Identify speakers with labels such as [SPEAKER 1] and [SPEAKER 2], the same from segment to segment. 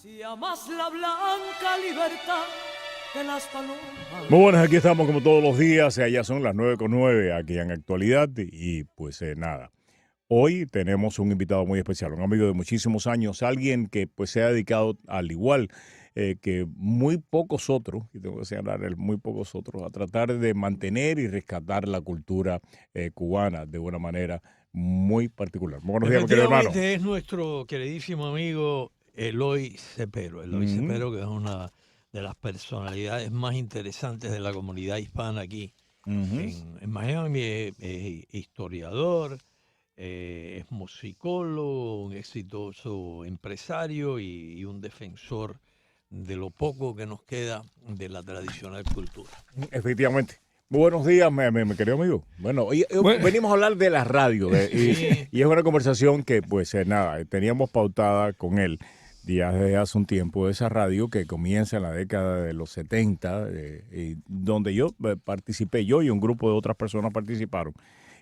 [SPEAKER 1] Si amas la blanca libertad de las palomas.
[SPEAKER 2] Muy buenas, aquí estamos como todos los días, ya son las 9:09 aquí en Actualidad y pues nada. Hoy tenemos un invitado muy especial, un amigo de muchísimos años, alguien que pues se ha dedicado al igual que muy pocos otros, y tengo que señalar muy pocos otros, a tratar de mantener y rescatar la cultura cubana de una manera muy particular. Muy buenos días, mi querido hermano.
[SPEAKER 3] Efectivamente es nuestro queridísimo amigo Eloy Cepero. Eloy Cepero, que es una de las personalidades más interesantes de la comunidad hispana aquí en Miami. Es historiador, es musicólogo, un exitoso empresario y un defensor de lo poco que nos queda de la tradicional cultura.
[SPEAKER 2] Efectivamente. Muy buenos días, mi querido amigo. Bueno, hoy venimos a hablar de la radio
[SPEAKER 3] Sí.
[SPEAKER 2] y es una conversación que, pues, nada, teníamos pautada con él ya desde hace un tiempo, de esa radio que comienza en la década de los 70, y donde yo participé, yo y un grupo de otras personas participaron.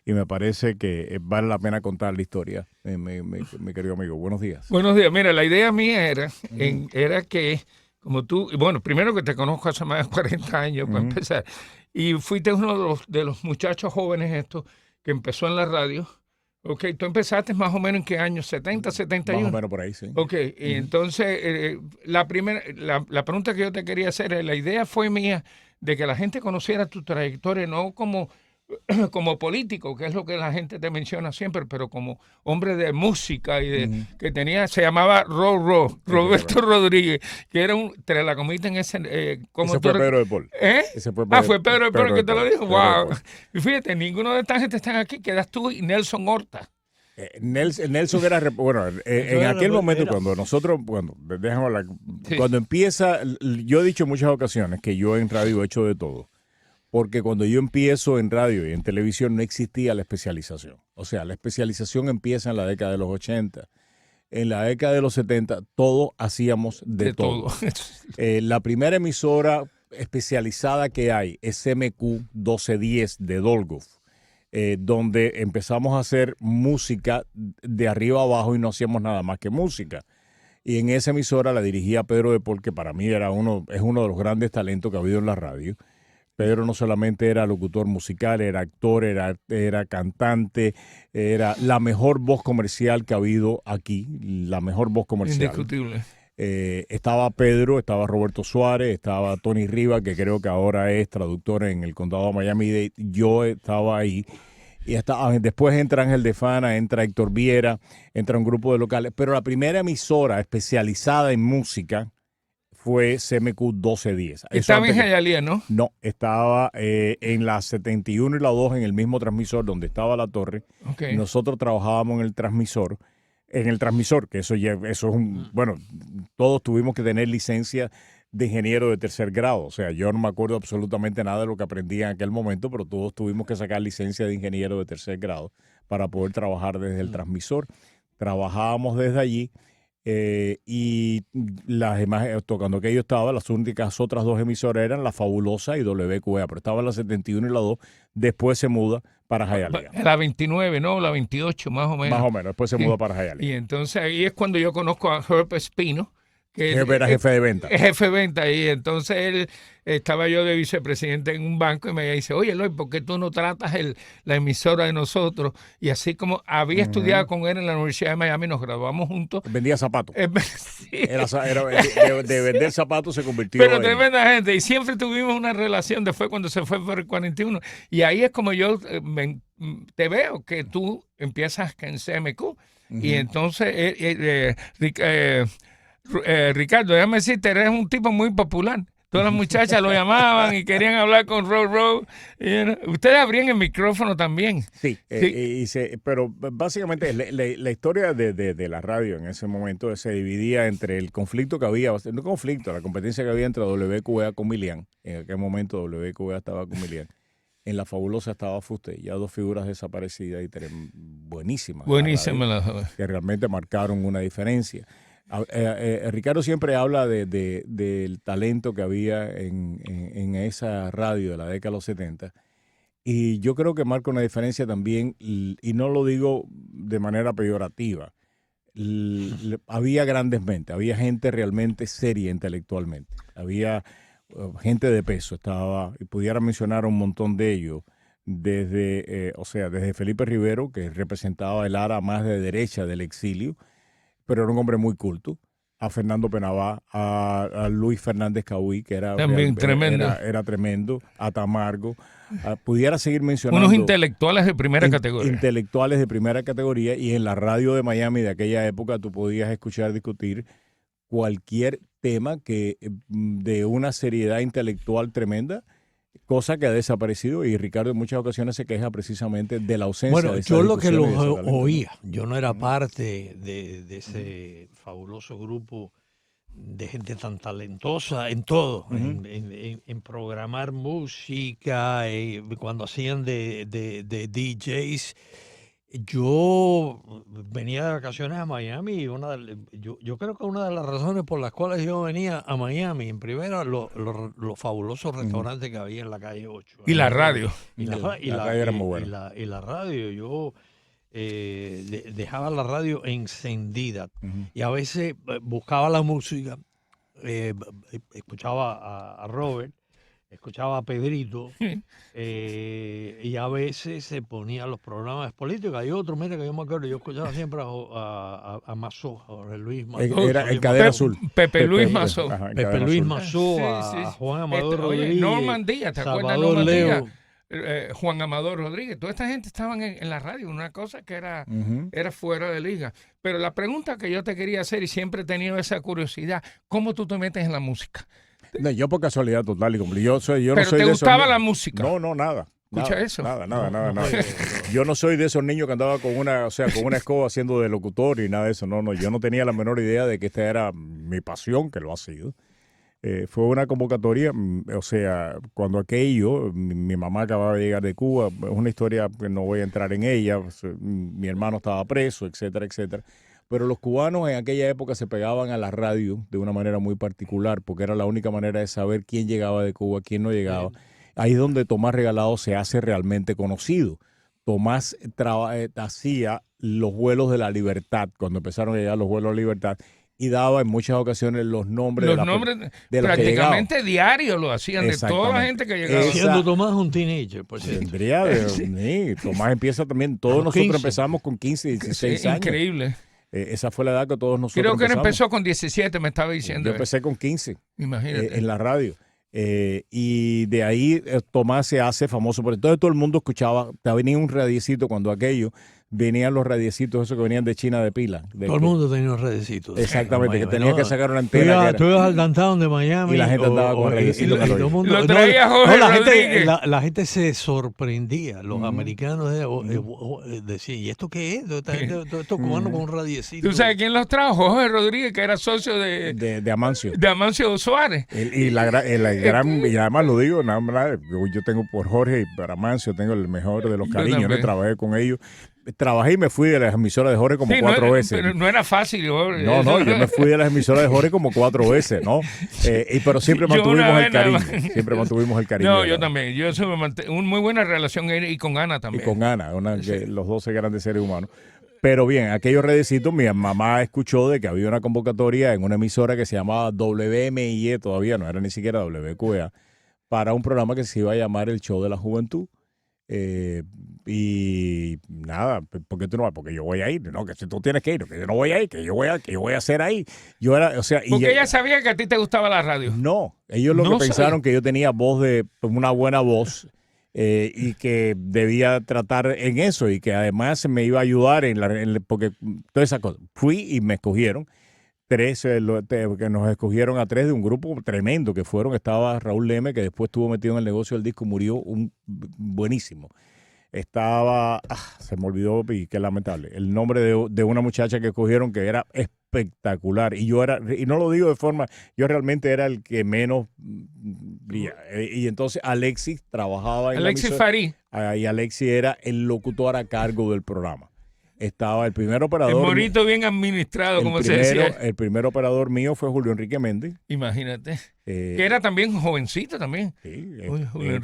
[SPEAKER 2] Y me parece que vale la pena contar la historia, mi querido amigo. Buenos días.
[SPEAKER 4] Buenos días. Mira, la idea mía era que, como tú, bueno, primero que te conozco hace más de 40 años, para empezar, y fuiste uno de los muchachos jóvenes estos que empezó en la radio. Ok, tú empezaste más o menos en qué año, 70, 71.
[SPEAKER 2] Más o menos por ahí, sí.
[SPEAKER 4] Ok, y entonces la pregunta que yo te quería hacer, la idea fue mía de que la gente conociera tu trayectoria, no como político, que es lo que la gente te menciona siempre, pero como hombre de música y de que se llamaba Roberto Rodríguez, que era te la comiste en ese
[SPEAKER 2] Ese fue Pedro de Paul.
[SPEAKER 4] Ese fue Pedro de Paul que te lo dijo. Wow. Y fíjate, ninguno de esta gente están aquí, quedas tú y Nelson Horta.
[SPEAKER 2] Nelson era, bueno, en aquel momento cuando empieza, yo he dicho en muchas ocasiones que yo en radio he hecho de todo. Porque cuando yo empiezo en radio y en televisión no existía la especialización. O sea, la especialización empieza en la década de los 80. En la década de los 70 todos hacíamos de todo. La primera emisora especializada que hay es MQ 1210 de Dolgoff, donde empezamos a hacer música de arriba a abajo y no hacíamos nada más que música. Y en esa emisora la dirigía Pedro de Paul, que para mí es uno de los grandes talentos que ha habido en la radio. Pedro no solamente era locutor musical, era actor, era cantante, era la mejor voz comercial que ha habido aquí, la mejor voz comercial.
[SPEAKER 4] Indiscutible.
[SPEAKER 2] Estaba Pedro, estaba Roberto Suárez, estaba Tony Rivas, que creo que ahora es traductor en el condado de Miami-Dade. Yo estaba ahí. Y después entra Ángel de Fana, entra Héctor Viera, entra un grupo de locales. Pero la primera emisora especializada en música fue CMQ 1210.
[SPEAKER 4] Estaba en Hialeah, ¿no?
[SPEAKER 2] No, estaba en la 71 y la 2 en el mismo transmisor donde estaba la torre.
[SPEAKER 4] Okay.
[SPEAKER 2] Nosotros trabajábamos en el transmisor, que eso es bueno, todos tuvimos que tener licencia de ingeniero de tercer grado. O sea, yo no me acuerdo absolutamente nada de lo que aprendí en aquel momento, pero todos tuvimos que sacar licencia de ingeniero de tercer grado para poder trabajar desde el transmisor. Trabajábamos desde allí. Y las imágenes, tocando que yo estaba, las únicas otras dos emisoras eran La Fabulosa y WQA, pero estaba en la 71 y la 2, después se muda para Hialeah.
[SPEAKER 4] La 29, ¿no? La 28, más o menos.
[SPEAKER 2] Más o menos, después se muda para Hialeah.
[SPEAKER 4] Y entonces ahí es cuando yo conozco a Herb Espino, que
[SPEAKER 2] era jefe de venta.
[SPEAKER 4] Jefe de venta, y entonces él estaba yo de vicepresidente en un banco y me dice, oye, Eloy, ¿por qué tú no tratas la emisora de nosotros? Y así como había estudiado con él en la Universidad de Miami, nos graduamos juntos.
[SPEAKER 2] Vendía zapatos.
[SPEAKER 4] Sí.
[SPEAKER 2] Era de vender zapatos se convirtió
[SPEAKER 4] Pero tremenda gente, y siempre tuvimos una relación después cuando se fue por el 41. Y ahí es como yo te veo, que tú empiezas en CMQ. Y entonces Ricardo, déjame decirte, eres un tipo muy popular. Todas las muchachas lo llamaban y querían hablar con Row. Ustedes abrían el micrófono también.
[SPEAKER 2] Sí, pero básicamente la historia de la radio en ese momento se dividía entre el conflicto que había, no conflicto, la competencia que había entre WQA con Milian. En aquel momento WQA estaba con Milian. En La Fabulosa estaba Fuste, ya dos figuras desaparecidas y buenísimas.
[SPEAKER 4] Buenísimas.
[SPEAKER 2] Que realmente marcaron una diferencia. Ricardo siempre habla del talento que había en esa radio de la década de los 70, y yo creo que marca una diferencia también, y no lo digo de manera peyorativa. había grandes mentes, había gente realmente seria intelectualmente, había gente de peso, y pudiera mencionar un montón de ellos, desde Felipe Rivero, que representaba el ala más de derecha del exilio, pero era un hombre muy culto, a Fernando Penabá, a Luis Fernández Cahuí, que era
[SPEAKER 4] también tremendo.
[SPEAKER 2] Era tremendo, a Tamargo, pudiera seguir mencionando.
[SPEAKER 4] Unos intelectuales de primera categoría.
[SPEAKER 2] Intelectuales de primera categoría, y en la radio de Miami de aquella época tú podías escuchar discutir cualquier tema de una seriedad intelectual tremenda, cosa que ha desaparecido, y Ricardo en muchas ocasiones se queja precisamente de la ausencia de esa
[SPEAKER 3] yo lo que los
[SPEAKER 2] discusión y de ese talento.
[SPEAKER 3] oía, yo no era parte de ese fabuloso grupo de gente tan talentosa en todo, en programar música, cuando hacían de DJs. Yo venía de vacaciones a Miami y yo creo que una de las razones por las cuales yo venía a Miami, en primera, los fabulosos restaurantes que había en la calle 8.
[SPEAKER 4] Y la radio.
[SPEAKER 2] La radio era muy buena.
[SPEAKER 3] Y la radio, yo dejaba la radio encendida y a veces buscaba la música, escuchaba a Robert, escuchaba a Pedrito y a veces se ponían los programas políticos. Hay otro, mira, que yo me acuerdo, yo escuchaba siempre a Mazó, a Jorge Luis Mazó.
[SPEAKER 2] Era el Cadena Azul.
[SPEAKER 4] Pepe Luis Mazó.
[SPEAKER 3] Pepe Luis Mazó, a Juan Amador Rodríguez.
[SPEAKER 4] Norman Díaz, ¿te acuerdas de
[SPEAKER 3] Salvador
[SPEAKER 4] Norman
[SPEAKER 3] Leo.
[SPEAKER 4] Díaz? Juan Amador Rodríguez. Toda esta gente estaban en la radio, una cosa que era fuera de liga. Pero la pregunta que yo te quería hacer, y siempre he tenido esa curiosidad, ¿cómo tú te metes en la música?
[SPEAKER 2] No, yo por casualidad total y completa. Yo
[SPEAKER 4] ¿Pero
[SPEAKER 2] no soy
[SPEAKER 4] te
[SPEAKER 2] de
[SPEAKER 4] gustaba
[SPEAKER 2] esos
[SPEAKER 4] la música?
[SPEAKER 2] No, nada.
[SPEAKER 4] ¿Escucha eso?
[SPEAKER 2] Nada. Yo no soy de esos niños que andaba con una escoba haciendo de locutor y nada de eso. No, yo no tenía la menor idea de que esta era mi pasión, que lo ha sido. Fue una convocatoria, cuando aquello, mi mamá acababa de llegar de Cuba, es una historia que no voy a entrar en ella, mi hermano estaba preso, etcétera, etcétera. Pero los cubanos en aquella época se pegaban a la radio de una manera muy particular, porque era la única manera de saber quién llegaba de Cuba, quién no llegaba. Ahí es donde Tomás Regalado se hace realmente conocido. Tomás hacía los vuelos de la libertad, cuando empezaron a llegar los vuelos de la libertad, y daba en muchas ocasiones los nombres de los
[SPEAKER 4] prácticamente diario lo hacían, de toda la gente que llegaba.
[SPEAKER 3] Siendo Tomás un teenager, por cierto.
[SPEAKER 2] Tomás empieza también, todos nosotros empezamos con 15, 16 años.
[SPEAKER 4] Increíble.
[SPEAKER 2] Esa fue la edad que todos nosotros
[SPEAKER 4] Creo que él
[SPEAKER 2] empezamos.
[SPEAKER 4] empezó con 17, me estaba diciendo.
[SPEAKER 2] Yo empecé con 15.
[SPEAKER 4] Imagínate.
[SPEAKER 2] En la radio. Y de ahí Tomás se hace famoso. Pero entonces todo el mundo escuchaba, venía un radiecito cuando aquello, venían los radiecitos esos que venían de China de pila.
[SPEAKER 3] Todo el mundo tenía unos radiecitos.
[SPEAKER 2] Exactamente, que tenía que sacar una antena.
[SPEAKER 3] Tú ibas al downtown de Miami.
[SPEAKER 2] Y la gente andaba con radiecitos.
[SPEAKER 4] Lo traía Jorge Rodríguez.
[SPEAKER 3] La gente se sorprendía. Los americanos decían, ¿y esto qué es? Estos cubanos con un radiecito.
[SPEAKER 4] ¿Tú sabes quién los trajo? Jorge Rodríguez, que era socio de
[SPEAKER 2] Amancio.
[SPEAKER 4] De Amancio Suárez.
[SPEAKER 2] Y además lo digo, yo tengo por Jorge y para Amancio tengo el mejor de los cariños. Yo trabajé con ellos. Trabajé y me fui de las emisoras de Jorge como 4 veces.
[SPEAKER 4] Pero no era fácil.
[SPEAKER 2] No, yo me fui de las emisoras de Jorge como 4 veces, ¿no? Pero siempre mantuvimos el cariño. Siempre mantuvimos el cariño.
[SPEAKER 4] No, yo también. Yo una muy buena relación y con Ana también.
[SPEAKER 2] Y con Ana, los 12 grandes seres humanos. Pero bien, aquellos redecitos, mi mamá escuchó de que había una convocatoria en una emisora que se llamaba WMIE, todavía no era ni siquiera WQA, para un programa que se iba a llamar El Show de la Juventud. Y nada, ¿por qué tú no vas? Porque yo voy a ir, no, que si tú tienes que ir, que yo no voy a ir, que yo voy a hacer ahí. Yo era,
[SPEAKER 4] porque ella sabía que a ti te gustaba la radio.
[SPEAKER 2] No, ellos que pensaron que yo tenía una buena voz y que debía tratar en eso y que además me iba a ayudar porque toda esa cosa. Fui y me escogieron. 3, que nos escogieron a 3 de un grupo tremendo que estaba Raúl Leme, que después estuvo metido en el negocio del disco, murió buenísimo. Estaba, se me olvidó y qué lamentable, el nombre de una muchacha que escogieron que era espectacular. Y no lo digo de forma, yo realmente era el que menos brilla. Y entonces Alexis trabajaba en
[SPEAKER 4] Alexis Farí.
[SPEAKER 2] Y Alexis era el locutor a cargo del programa. Estaba el primer operador.
[SPEAKER 4] El morito bien administrado, como se decía.
[SPEAKER 2] El primer operador mío fue Julio Enrique Méndez.
[SPEAKER 4] Imagínate. Que era también jovencito también.
[SPEAKER 2] Sí,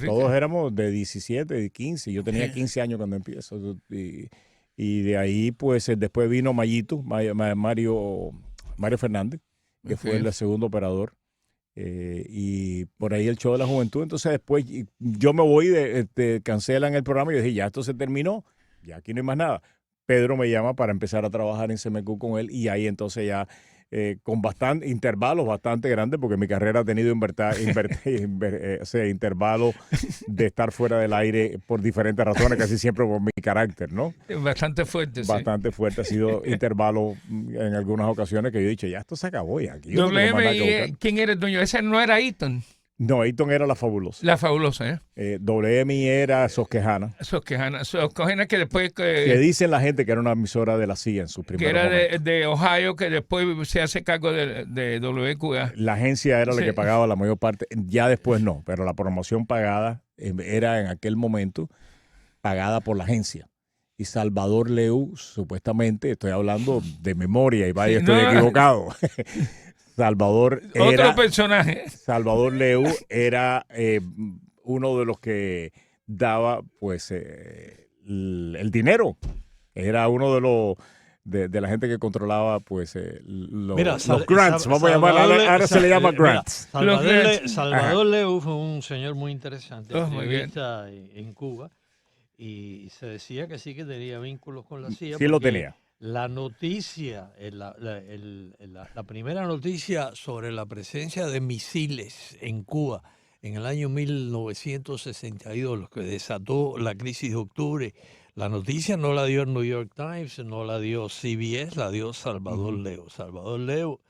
[SPEAKER 2] todos éramos de 17, de 15. Yo tenía 15 años cuando empiezo. Y de ahí, pues, después vino Mayito, Mario Fernández, que fue el segundo operador. Y por ahí el show de la juventud. Entonces después yo me voy, cancelan el programa y yo dije, ya esto se terminó, ya aquí no hay más nada. Pedro me llama para empezar a trabajar en CMQ con él y ahí entonces ya con intervalos bastante grandes, porque mi carrera ha tenido intervalos de estar fuera del aire por diferentes razones, casi siempre por mi carácter, ¿no?
[SPEAKER 4] Bastante fuerte,
[SPEAKER 2] Bastante fuerte. Ha sido intervalos en algunas ocasiones que yo he dicho, ya esto se acabó ya. Aquí
[SPEAKER 4] WM, ¿quién era el dueño? Ese no era Eaton.
[SPEAKER 2] No, Eaton era La Fabulosa.
[SPEAKER 4] La Fabulosa,
[SPEAKER 2] WMI era Sosquejana.
[SPEAKER 4] Sosquejana que después...
[SPEAKER 2] que dicen la gente que era una emisora de la CIA en sus primeros
[SPEAKER 4] momentos. Que era
[SPEAKER 2] momentos.
[SPEAKER 4] de Ohio, que después se hace cargo de WQA.
[SPEAKER 2] La agencia era la que pagaba la mayor parte. Ya después no, pero la promoción pagada era en aquel momento pagada por la agencia. Y Salvador Leu, supuestamente, estoy hablando de memoria y vaya, estoy equivocado. Salvador Leu era uno de los que daba pues el dinero. Era uno de los de la gente que controlaba pues los grants, vamos a llamar, ahora se le llama grants.
[SPEAKER 3] Salvador Leu fue un señor muy interesante, periodista en Cuba, y se decía que sí que tenía vínculos con la CIA.
[SPEAKER 2] Sí lo tenía.
[SPEAKER 3] La noticia, la primera noticia sobre la presencia de misiles en Cuba en el año 1962, lo que desató la crisis de octubre, la noticia no la dio el New York Times, no la dio CBS, la dio Salvador Leu. Salvador Leu,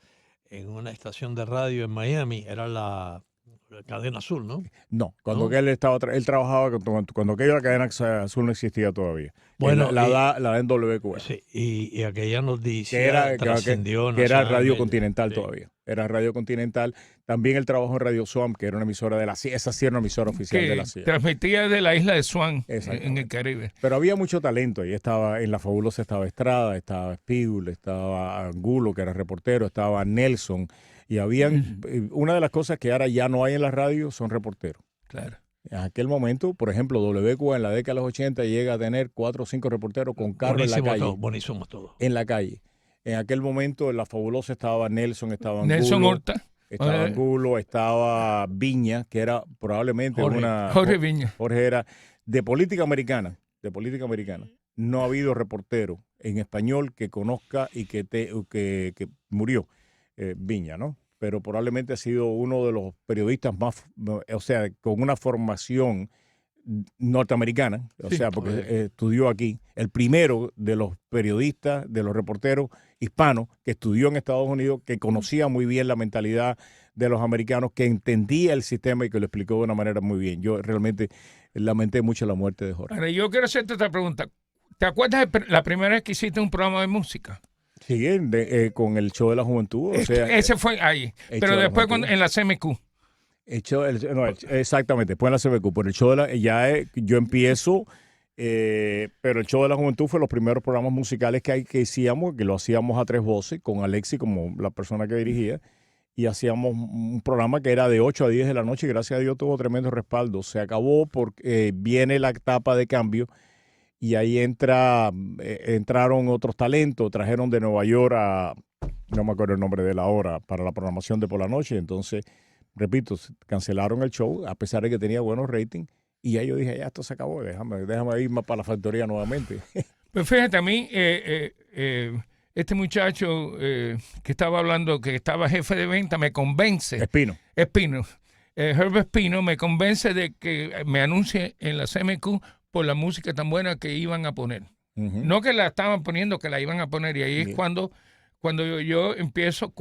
[SPEAKER 3] en una estación de radio en Miami, era la Cadena Azul, ¿no?
[SPEAKER 2] No, cuando él trabajaba, cuando aquella la Cadena Azul no existía todavía.
[SPEAKER 3] Bueno,
[SPEAKER 2] la da en WQA.
[SPEAKER 3] Sí, y aquella noticia trascendió.
[SPEAKER 2] Que era Radio Continental todavía. Era Radio Continental. También él trabajó en Radio Swan, que era una emisora de la CIA. Esa sí era una emisora oficial de la CIA.
[SPEAKER 4] Transmitía de la isla de Swan, en el Caribe.
[SPEAKER 2] Pero había mucho talento. Ahí estaba, en La Fabulosa estaba Estrada, estaba Spiegel, estaba Angulo, que era reportero, estaba Nelson. Y habían, una de las cosas que ahora ya no hay en la radio son reporteros.
[SPEAKER 4] Claro.
[SPEAKER 2] En aquel momento, por ejemplo, WQA en la década de los 80 llega a tener 4 o 5 reporteros con carro en la calle.
[SPEAKER 3] Buenísimo todo.
[SPEAKER 2] En la calle. En aquel momento en La Fabulosa estaba Nelson, estaba Angulo.
[SPEAKER 4] Nelson Horta.
[SPEAKER 2] Estaba Angulo, estaba Viña, que era probablemente
[SPEAKER 4] Jorge Viña.
[SPEAKER 2] Jorge era de política americana. No ha habido reportero en español que conozca y que murió. Viña, ¿no? Pero probablemente ha sido uno de los periodistas más, o sea, con una formación norteamericana, porque estudió aquí, el primero de los periodistas, de los reporteros hispanos que estudió en Estados Unidos, que conocía muy bien la mentalidad de los americanos, que entendía el sistema y que lo explicó de una manera muy bien. Yo realmente lamenté mucho la muerte de Jorge.
[SPEAKER 4] Ahora, yo quiero hacerte otra pregunta. ¿Te acuerdas de la primera vez que hiciste un programa de música?
[SPEAKER 2] Sí, con el show de la juventud. O sea,
[SPEAKER 4] ese fue ahí. Pero después en la CMQ.
[SPEAKER 2] Exactamente, después en la CMQ. Por el show yo empiezo, pero el show de la juventud fue los primeros programas musicales que hacíamos, que lo hacíamos a 3 voces, con Alexi como la persona que dirigía. Y hacíamos un programa que era de 8 a 10 de la noche y gracias a Dios tuvo tremendo respaldo. Se acabó porque viene la etapa de cambio. Y ahí entraron otros talentos, trajeron de Nueva York no me acuerdo el nombre de la hora, para la programación de por la noche. Entonces, repito, cancelaron el show, a pesar de que tenía buenos ratings. Y ahí yo dije, ya esto se acabó, déjame ir más para la factoría nuevamente.
[SPEAKER 4] Pues fíjate, a mí, este muchacho que estaba hablando, que estaba jefe de venta, me convence.
[SPEAKER 2] Espino.
[SPEAKER 4] Herb Espino me convence de que me anuncie en la CMQ por la música tan buena que iban a poner. No que la estaban poniendo, que la iban a poner. Y ahí es cuando yo empiezo,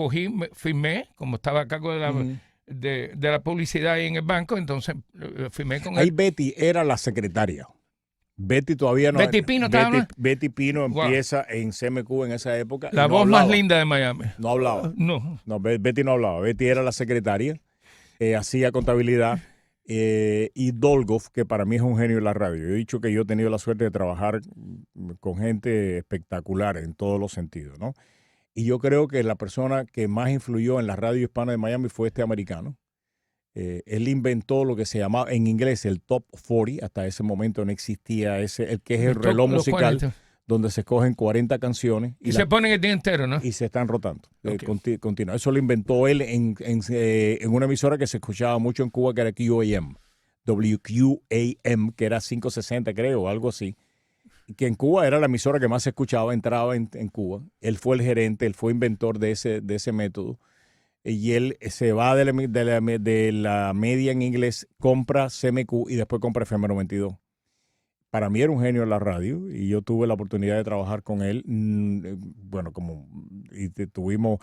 [SPEAKER 4] firmé, como estaba a cargo de la publicidad ahí en el banco, entonces firmé con él.
[SPEAKER 2] Ahí Betty era la secretaria. Betty todavía no.
[SPEAKER 4] Betty Pino
[SPEAKER 2] Betty Pino empieza en CMQ en esa época.
[SPEAKER 4] La voz más linda de Miami.
[SPEAKER 2] No hablaba.
[SPEAKER 4] No,
[SPEAKER 2] Betty no hablaba. Betty era la secretaria, hacía contabilidad. Y Dolgoff, que para mí es un genio de la radio. Yo he dicho que yo he tenido la suerte de trabajar con gente espectacular en todos los sentidos, ¿no? Y yo creo que la persona que más influyó en la radio hispana de Miami fue este americano. Él inventó lo que se llamaba en inglés el Top 40. Hasta ese momento no existía el que es el reloj musical. 40. donde se escogen 40 canciones.
[SPEAKER 4] Y se ponen el día entero, ¿no?
[SPEAKER 2] Y se están rotando.
[SPEAKER 4] Okay.
[SPEAKER 2] Continúa. Eso lo inventó él en una emisora que se escuchaba mucho en Cuba, que era QAM. WQAM, que era 560, creo, algo así. Que en Cuba era la emisora que más se escuchaba, entraba en Cuba. Él fue el gerente, él fue inventor de ese método. Y él se va de la media en inglés, compra CMQ y después compra FM 92. Para mí era un genio en la radio y yo tuve la oportunidad de trabajar con él. Bueno, tuvimos...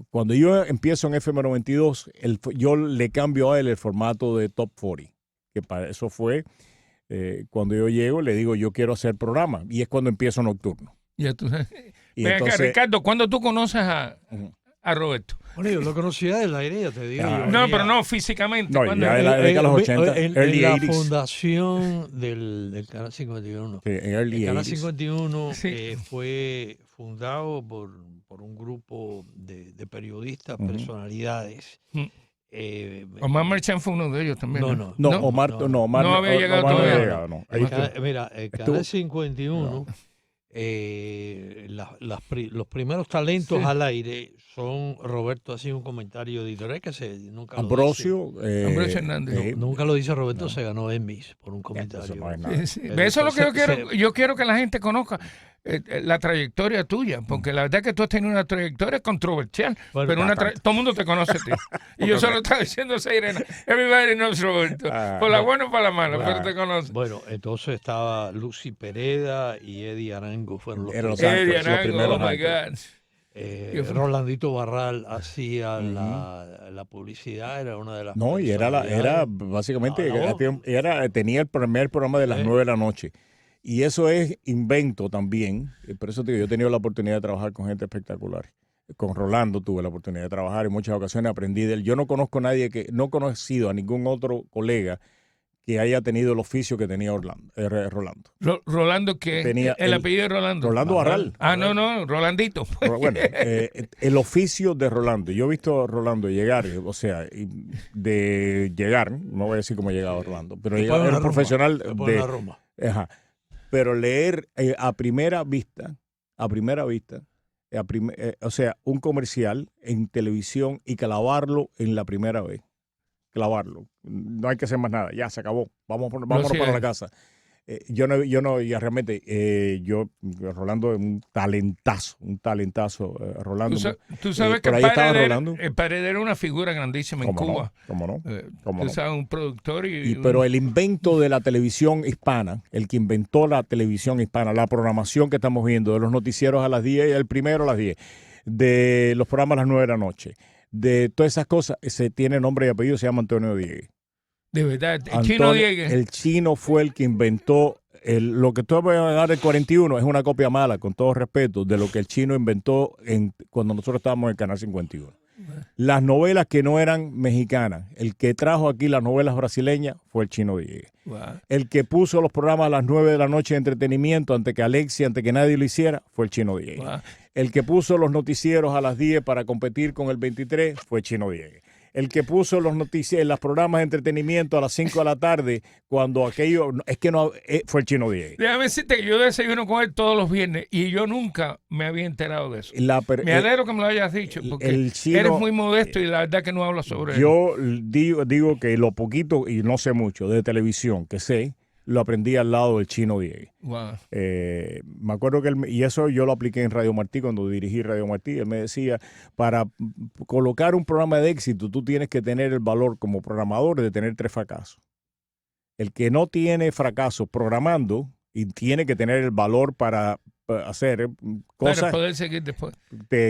[SPEAKER 2] cuando yo empiezo en FM 92, yo le cambio a él el formato de Top 40, que para eso fue... cuando yo llego, le digo, yo quiero hacer programa. Y es cuando empiezo nocturno.
[SPEAKER 4] Ya tú sabes.
[SPEAKER 2] Y
[SPEAKER 4] Ven
[SPEAKER 2] entonces,
[SPEAKER 4] acá, Ricardo, ¿cuándo tú conoces a Roberto?
[SPEAKER 3] Bueno, yo lo conocía del aire, ya te digo.
[SPEAKER 4] No, pero no físicamente.
[SPEAKER 2] No,
[SPEAKER 4] ¿Cuándo?
[SPEAKER 2] ya en la década de los 80,
[SPEAKER 3] en
[SPEAKER 2] early
[SPEAKER 3] la
[SPEAKER 2] 80s.
[SPEAKER 3] fundación del Canal 51.
[SPEAKER 2] Sí, en early
[SPEAKER 3] El Canal
[SPEAKER 2] 80s.
[SPEAKER 3] 51
[SPEAKER 4] Sí.
[SPEAKER 3] fue fundado por un grupo de periodistas,
[SPEAKER 2] Ujú.
[SPEAKER 3] personalidades.
[SPEAKER 4] Omar Merchant fue uno de ellos también.
[SPEAKER 3] No.
[SPEAKER 2] No, Omar
[SPEAKER 3] no.
[SPEAKER 2] no
[SPEAKER 4] No había llegado
[SPEAKER 2] Omar no
[SPEAKER 4] todavía.
[SPEAKER 2] había llegado, no. Ahí
[SPEAKER 3] Mira, el Canal 51, los primeros talentos
[SPEAKER 4] Sí.
[SPEAKER 3] al aire son, Roberto hacía un comentario editorial que nunca lo
[SPEAKER 2] Ambrosio.
[SPEAKER 4] Ambrosio Hernández.
[SPEAKER 3] dice. Nunca lo dice Roberto, se ganó Emmys por un comentario.
[SPEAKER 2] Eso no es nada.
[SPEAKER 4] Sí. Eso es lo que yo quiero. Yo quiero que la gente conozca la trayectoria tuya, porque la verdad es que tú has tenido una trayectoria controversial,
[SPEAKER 3] Bueno,
[SPEAKER 4] pero todo el mundo te conoce a ti. Y yo solo estaba diciendo a Irena, everybody knows Roberto, por la buena o por la mala, pero te conoce.
[SPEAKER 3] Bueno, entonces estaba Lucy Pereda y Eddie Arango, fueron los
[SPEAKER 2] Eran los
[SPEAKER 3] primeros.
[SPEAKER 4] Eddie
[SPEAKER 2] anchors, los
[SPEAKER 4] Arango,
[SPEAKER 2] primeros
[SPEAKER 4] oh my
[SPEAKER 2] anchors.
[SPEAKER 4] God.
[SPEAKER 3] Rolandito Barral hacía la publicidad, era una de las
[SPEAKER 2] No, y era básicamente, tenía el primer programa de las 9 de la noche. Y eso es invento también. Por eso te digo, yo he tenido la oportunidad de trabajar con gente espectacular. Con Rolando tuve la oportunidad de trabajar en muchas ocasiones, aprendí de él. Yo no conozco a nadie no he conocido a ningún otro colega que haya tenido el oficio que tenía Rolando.
[SPEAKER 4] Rolando, ¿qué?
[SPEAKER 2] Tenía
[SPEAKER 4] El apellido de Rolando.
[SPEAKER 2] Rolando Barral.
[SPEAKER 4] No, Rolandito.
[SPEAKER 2] Bueno, el oficio de Rolando. Yo he visto a Rolando llegar, o sea, no voy a decir cómo ha llegado Rolando, pero era un profesional de...
[SPEAKER 3] Roma.
[SPEAKER 2] Ajá. Pero leer a primera vista, o sea, un comercial en televisión y clavarlo en la primera vez. Clavarlo. No hay que hacer más nada. Ya se acabó. Vámonos para la casa. Rolando es un talentazo, Rolando.
[SPEAKER 4] Tú sabes que el Paredes era una figura grandísima en Cuba.
[SPEAKER 2] ¿Cómo no?
[SPEAKER 4] Tú sabes, un productor
[SPEAKER 2] pero el invento de la televisión hispana, el que inventó la televisión hispana, la programación que estamos viendo, de los noticieros a las 10, el primero a las 10, de los programas a las 9 de la noche, de todas esas cosas, ese tiene nombre y apellido, se llama Antonio Diegues.
[SPEAKER 4] De verdad, Chino Diegues.
[SPEAKER 2] El chino fue el que inventó lo que tú vas a dar el 41 es una copia mala, con todo respeto, de lo que el chino inventó cuando nosotros estábamos en el Canal 51. Las novelas que no eran mexicanas, el que trajo aquí las novelas brasileñas fue el Chino Diegues.
[SPEAKER 4] Wow.
[SPEAKER 2] El que puso los programas a las 9 de la noche de entretenimiento antes que nadie lo hiciera, fue el Chino Diegues.
[SPEAKER 4] Wow.
[SPEAKER 2] El que puso los noticieros a las 10 para competir con el 23 fue Chino Diegues. El que puso los programas de entretenimiento a las 5 de la tarde, cuando aquello, fue el Chino Diegues.
[SPEAKER 4] Déjame decirte que yo desayuno con él todos los viernes y yo nunca me había enterado de eso. Me alegro que me lo hayas dicho, porque eres muy modesto y la verdad que no hablas sobre él.
[SPEAKER 2] Yo digo que lo poquito, y no sé mucho, de televisión que sé, lo aprendí al lado del Chino Diegues.
[SPEAKER 4] Wow.
[SPEAKER 2] Me acuerdo que y eso yo lo apliqué en Radio Martí cuando dirigí Radio Martí. Él me decía, para colocar un programa de éxito, tú tienes que tener el valor como programador de tener 3 fracasos. El que no tiene fracasos programando y tiene que tener el valor para hacer cosas,
[SPEAKER 4] para poder seguir después.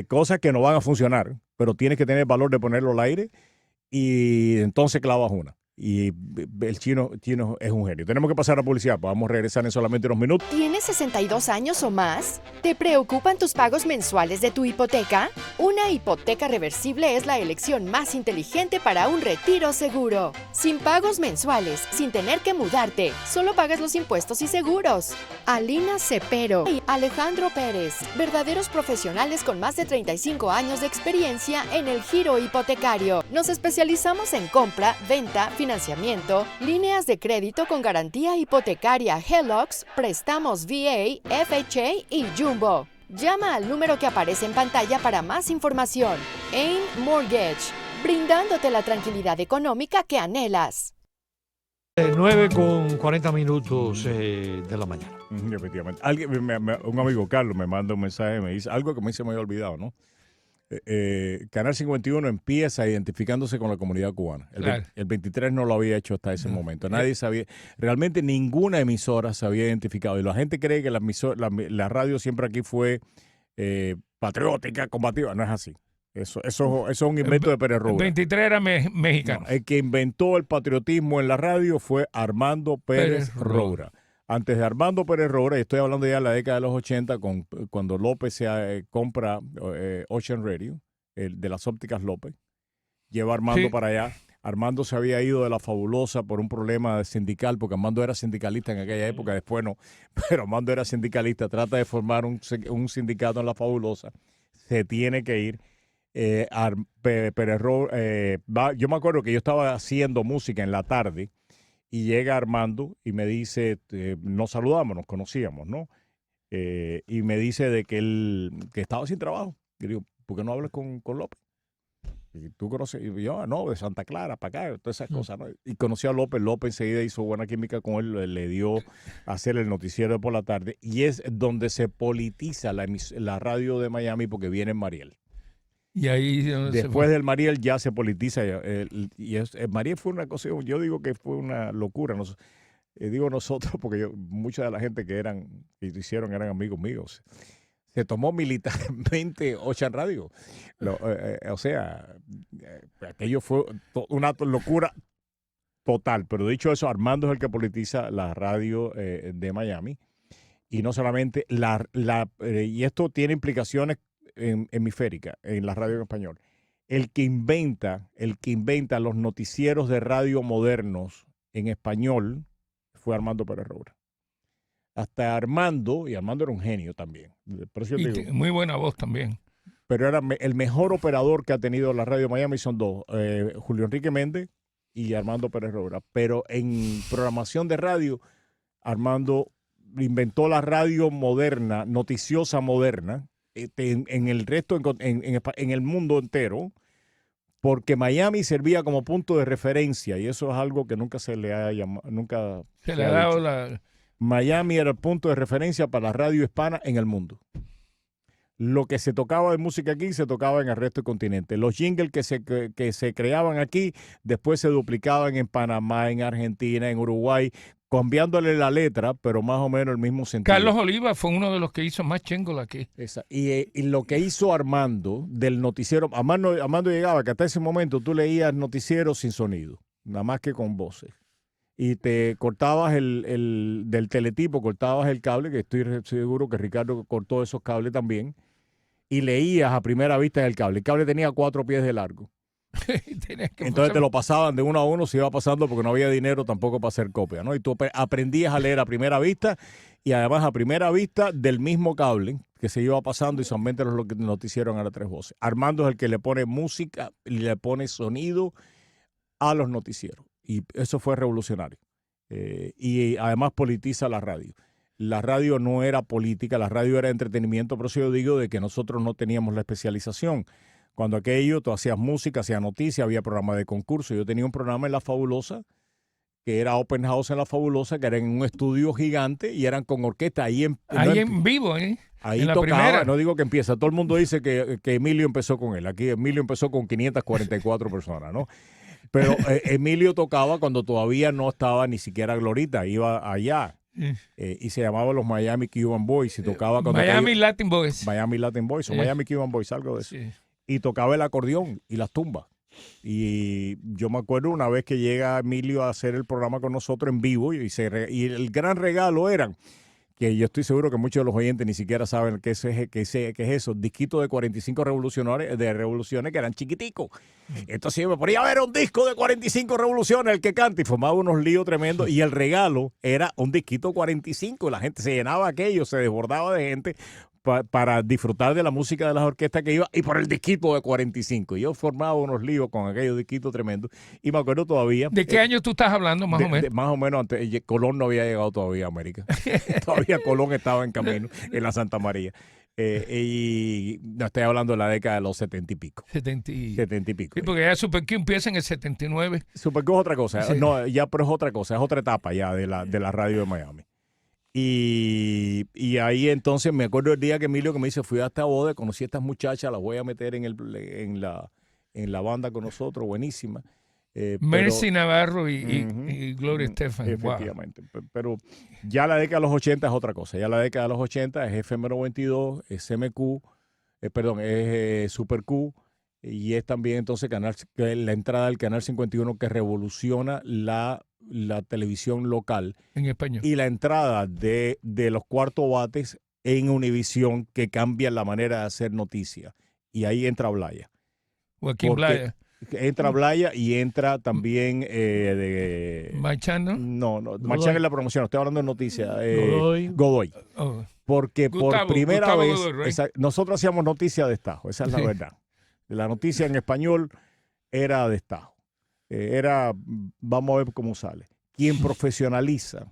[SPEAKER 2] Cosas que no van a funcionar, pero tienes que tener el valor de ponerlo al aire y entonces clavas una. Y el chino es un genio. Tenemos que pasar a publicidad, vamos a regresar en solamente unos minutos.
[SPEAKER 5] ¿Tienes 62 años o más? ¿Te preocupan tus pagos mensuales de tu hipoteca? Una hipoteca reversible es la elección más inteligente para un retiro seguro. Sin pagos mensuales, sin tener que mudarte, solo pagas los impuestos y seguros. Alina Cepero y Alejandro Pérez, verdaderos profesionales con más de 35 años de experiencia en el giro hipotecario. Nos especializamos en compra, venta, financiación financiamiento, líneas de crédito con garantía hipotecaria HELOCs, préstamos VA, FHA y Jumbo. Llama al número que aparece en pantalla para más información. AIM Mortgage, brindándote la tranquilidad económica que anhelas.
[SPEAKER 3] 9:40 de la mañana.
[SPEAKER 2] Efectivamente. Un amigo, Carlos, me manda un mensaje, me dice algo que me se me había olvidado, ¿no? Canal 51 empieza identificándose con la comunidad cubana. El 23 no lo había hecho hasta ese momento. Nadie sabía, realmente ninguna emisora se había identificado. Y la gente cree que la radio siempre aquí fue patriótica, combativa. No es así. Eso es un invento de Pérez Roura.
[SPEAKER 4] El 23 era mexicano.
[SPEAKER 2] No, el que inventó el patriotismo en la radio fue Armando Pérez Roura. Antes de Armando Pérez Roura, y estoy hablando ya de la década de los 80, cuando López se compra Ocean Radio, de las ópticas López, lleva a Armando para allá. Armando se había ido de La Fabulosa por un problema sindical, porque Armando era sindicalista en aquella época, después no, pero Armando era sindicalista, trata de formar un sindicato en La Fabulosa, se tiene que ir. Pérez Roura, yo me acuerdo que yo estaba haciendo música en la tarde, y llega Armando y me dice, nos saludamos, nos conocíamos, ¿no? Y me dice de que estaba sin trabajo. Y digo, ¿por qué no hablas con López? Y tú conoces, y yo, no, de Santa Clara, para acá, todas esas cosas, ¿no? Y conocí a López, enseguida hizo buena química con él, le dio a hacer el noticiero por la tarde, y es donde se politiza la radio de Miami porque viene Mariel.
[SPEAKER 4] Y ahí
[SPEAKER 2] después del Mariel ya se politiza. El Mariel fue una cosa, yo digo que fue una locura. Digo nosotros porque mucha de la gente que lo hicieron eran amigos míos. Se tomó militarmente Ocean Radio. O sea, aquello fue una locura total. Pero dicho eso, Armando es el que politiza la radio de Miami. Y no solamente y esto tiene implicaciones hemisférica en la radio en español. El que inventa los noticieros de radio modernos en español fue Armando Pérez Roura. Hasta Armando, y Armando era un genio también.
[SPEAKER 4] Muy buena voz también.
[SPEAKER 2] Pero era el mejor operador que ha tenido la radio de Miami, son dos, Julio Enrique Méndez y Armando Pérez Roura. Pero en programación de radio, Armando inventó la radio moderna, noticiosa moderna, en el resto, en el mundo entero, porque Miami servía como punto de referencia, y eso es algo que nunca se le ha llamado, nunca
[SPEAKER 4] se le ha dado
[SPEAKER 2] Miami era el punto de referencia para la radio hispana en el mundo. Lo que se tocaba de música aquí se tocaba en el resto del continente. Los jingles que se creaban aquí después se duplicaban en Panamá, en Argentina, en Uruguay, cambiándole la letra, pero más o menos el mismo sentido.
[SPEAKER 4] Carlos Oliva fue uno de los que hizo más chingola aquí.
[SPEAKER 2] Y lo que hizo Armando del noticiero, Armando llegaba que hasta ese momento tú leías noticieros sin sonido, nada más que con voces. Y te cortabas del teletipo, cortabas el cable, que estoy seguro que Ricardo cortó esos cables también, y leías a primera vista el cable. El cable tenía 4 pies de largo. Entonces te lo pasaban de uno a uno, se iba pasando porque no había dinero tampoco para hacer copia, ¿no? Y tú aprendías a leer a primera vista, y además a primera vista del mismo cable que se iba pasando, y solamente los noticieros a las 3 voces. Armando es el que le pone música y le pone sonido a los noticieros, y eso fue revolucionario. Y además politiza la radio. La radio no era política, la radio era entretenimiento, por eso yo digo de que nosotros no teníamos la especialización. Cuando aquello, tú hacías música, hacías noticias, había programas de concurso. Yo tenía un programa en La Fabulosa, que era Open House en La Fabulosa, que era en un estudio gigante y eran con orquesta. Ahí en
[SPEAKER 4] vivo, ¿eh?
[SPEAKER 2] Ahí
[SPEAKER 4] en la
[SPEAKER 2] tocaba,
[SPEAKER 4] primera.
[SPEAKER 2] No digo que empieza. Todo el mundo dice que Emilio empezó con él. Aquí Emilio empezó con 544 personas, ¿no? Pero Emilio tocaba cuando todavía no estaba ni siquiera Glorita, iba allá. Y se llamaba los Miami Cuban Boys y tocaba cuando
[SPEAKER 4] Miami Latin Boys.
[SPEAKER 2] Miami Latin Boys o Miami Cuban Boys, algo de eso.
[SPEAKER 4] Sí.
[SPEAKER 2] Y tocaba el acordeón y las tumbas. Y yo me acuerdo una vez que llega Emilio a hacer el programa con nosotros en vivo, y el gran regalo eran, que yo estoy seguro que muchos de los oyentes ni siquiera saben qué es eso, disquitos de 45 revoluciones que eran chiquiticos. Entonces yo me ponía a ver un disco de 45 revoluciones, el que canta, y formaba unos líos tremendos, y el regalo era un disquito 45, la gente se llenaba aquello, se desbordaba de gente, para disfrutar de la música de las orquestas que iba y por el disquito de 45. Yo formaba unos líos con aquellos disquitos tremendos y me acuerdo todavía.
[SPEAKER 4] ¿De qué año tú estás hablando, más o menos?
[SPEAKER 2] Más o menos antes. Colón no había llegado todavía a América. Todavía Colón estaba en camino en la Santa María. Y no estoy hablando de la década de los 70 y pico. 70 y pico.
[SPEAKER 4] Sí, porque ya Super Q empieza en el 79.
[SPEAKER 2] Super Q es otra cosa.
[SPEAKER 4] Sí.
[SPEAKER 2] No, ya, pero es otra cosa. Es otra etapa ya de la radio de Miami. Y ahí entonces me acuerdo el día que Emilio que me dice, fui a esta boda, conocí a estas muchachas, las voy a meter en la banda con nosotros, buenísima.
[SPEAKER 4] Mercy Navarro y Gloria Estefan.
[SPEAKER 2] Efectivamente. Wow. Pero ya la década de los 80 es otra cosa. Ya la década de los 80 es FM 92, es MQ, es Super Q, y es también entonces la entrada del Canal 51 que revoluciona la televisión local.
[SPEAKER 4] En español.
[SPEAKER 2] Y la entrada de los cuartos bates en Univisión que cambia la manera de hacer noticias. Y ahí entra Blaya.
[SPEAKER 4] Joaquín Blaya.
[SPEAKER 2] Entra Blaya y entra también
[SPEAKER 4] ¿Machano?
[SPEAKER 2] No, Machán es la promoción, estoy hablando de noticias. Godoy.
[SPEAKER 4] Oh.
[SPEAKER 2] Porque por primera
[SPEAKER 4] Gustavo
[SPEAKER 2] vez
[SPEAKER 4] Godoy, right?
[SPEAKER 2] nosotros hacíamos noticias de Estajo, esa es la verdad. La noticia en español era de Estajo. Vamos a ver cómo sale. Quien profesionaliza